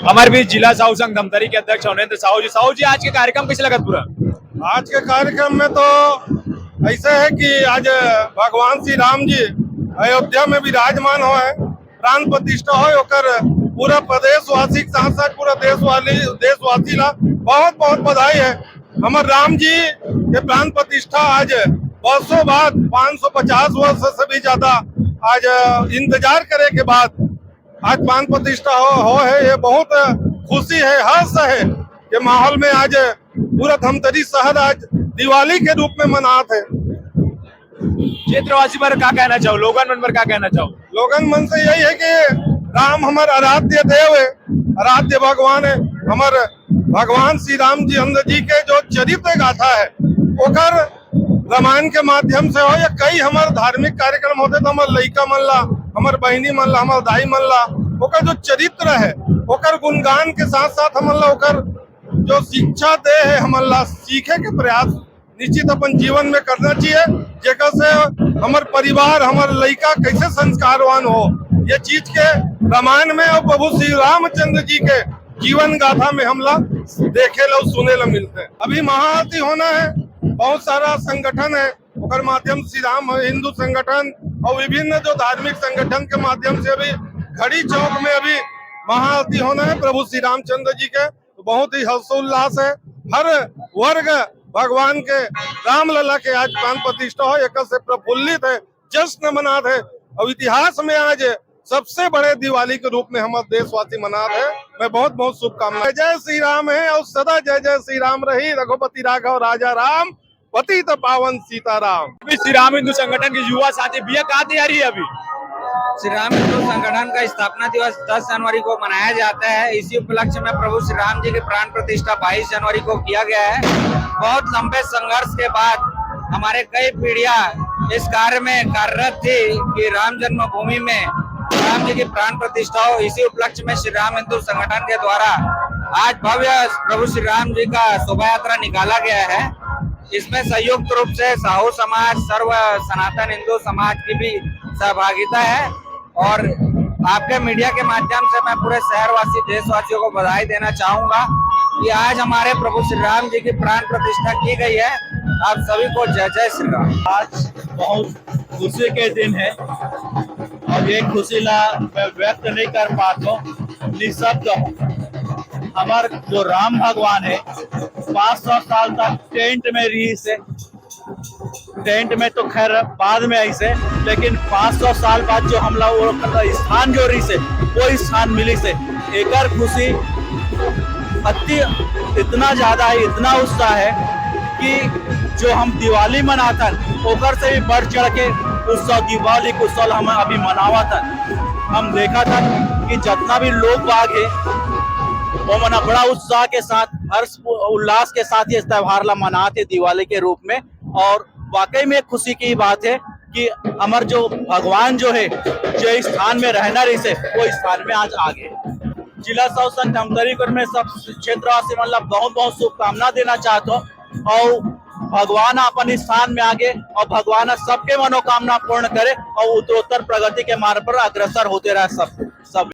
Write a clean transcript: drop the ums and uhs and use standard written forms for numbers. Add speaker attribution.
Speaker 1: हमारे बीच जिला साहू संघ धमतरी के अध्यक्ष अवनेंद्र साहू जी। साहू जी, आज के कार्यक्रम कैसे लगा पूरा?
Speaker 2: आज के कार्यक्रम में तो ऐसे है कि आज भगवान श्री राम जी अयोध्या में विराजमान हो है, प्राण प्रतिष्ठा हो ओकर पूरा प्रदेशवासी के साथ साथ पूरा देशवासी ला बहुत बहुत बधाई है। हमारे राम जी के प्राण प्रतिष्ठा आज वर्षों बाद 550 वर्ष से भी ज्यादा आज इंतजार करे के बाद आज प्राण प्रतिष्ठा हो है। ये बहुत खुशी है, हर्ष है कि माहौल में आज पूरा धमतरी शहर आज दिवाली के रूप में मनाते है।
Speaker 1: क्षेत्रवासी पर क्या कहना चाहो, लोगन मन पर क्या कहना चाहो?
Speaker 2: लोगन मन से यही है कि राम हमारे आराध्य देव है, आराध्य भगवान है। हमारे भगवान श्री राम जी अंदर जी के जो चरित्र गाथा है ओकर रामायण के माध्यम से हो या कई हमारे धार्मिक कार्यक्रम होते तो हमारे लड़का मन ला, हमारे बहनी मन ला, हमारे दाई मन ला ओकर जो चरित्र है ओकर गुणगान के साथ साथ हमन ला ओकर जो शिक्षा दे है हमन ला सीखे के प्रयास निश्चित अपन जीवन में करना चाहिए, जेकर से हमार परिवार हमार लड़का कैसे संस्कारवान हो। ये चीज के रामायण में और प्रभु श्री रामचंद्र जी के जीवन गाथा में हमला देखे ला सुने ला मिलते हैं। अभी महाआरती होना है, बहुत सारा संगठन है ओकर माध्यम श्री राम हिंदू संगठन और विभिन्न जो धार्मिक संगठन के माध्यम से अभी घड़ी चौक में अभी महाआरती होना है प्रभु श्री रामचंद्र जी के। तो बहुत ही हर्षोल्लास है, हर वर्ग भगवान के राम लला के आज प्राण प्रतिष्ठा हो एक से प्रफुल्लित है, जश्न मनाते है और इतिहास में आज सबसे बड़े दिवाली के रूप में हमारे देशवासी मना रहे हैं। मैं बहुत बहुत शुभकामनाएं। जय श्री राम है और सदा जय जय श्री राम रही, रघुपति राघव राजा राम, पतित पावन सीताराम।
Speaker 1: अभी श्री राम हिंदू संगठन के युवा साथी भैया क्या तैयारी है अभी?
Speaker 3: श्री राम हिंदू संगठन का स्थापना दिवस 10 जनवरी को मनाया जाता है। इसी उपलक्ष्य में प्रभु श्री राम जी के प्राण प्रतिष्ठा 22 जनवरी को किया गया है। बहुत लंबे संघर्ष के बाद हमारे कई पीढ़ियां इस कार्य में कार्यरत थी कि राम जन्मभूमि में राम जी की प्राण प्रतिष्ठा हो। इसी उपलक्ष्य में श्री राम हिंदू संगठन के द्वारा आज भव्य प्रभु श्री राम जी का शोभा यात्रा निकाला गया है। इसमें संयुक्त रूप से साहू समाज, सर्व सनातन हिंदू समाज की भी सहभागिता है और आपके मीडिया के माध्यम से मैं पूरे शहरवासी देशवासियों को बधाई देना चाहूंगा कि आज हमारे प्रभु श्री राम जी की प्राण प्रतिष्ठा की गई है। आप सभी को जय जय श्री राम।
Speaker 4: आज बहुत खुशी के दिन है और ये खुशी ला मैं व्यक्त नहीं कर पाता हूँ, निशब्द हूँ। हमारे जो राम भगवान है 500 साल तक टेंट में रही से, टेंट में तो खैर बाद में ऐसे, लेकिन 500 साल बाद जो हम लोग स्थान जो रही से वो स्थान मिली से एकर खुशी अति इतना ज्यादा है, इतना उत्साह है कि जो हम दिवाली मनाता ओकर से भी बढ़ चढ़ के उत्सव दिवाली के उत्सव हम अभी मनावा था। हम देखा था कि जितना भी लोग बाग है वो मना बड़ा उत्साह के साथ हर्ष उल्लास के साथ ये त्योहार ला मनाते दिवाली के रूप में। और वाकई में खुशी की बात है कि हमारे जो भगवान जो है जो स्थान में रहना रही से वो स्थान में आज आ गए। जिला साहू संघ धमतरी में सब क्षेत्रवासी मतलब बहुत बहुत शुभकामना देना चाहता हूँ और भगवान अपन स्थान में आगे और भगवान सबके मनोकामना पूर्ण करे और उत्तरोत्तर प्रगति के मार्ग पर अग्रसर होते रहे सब।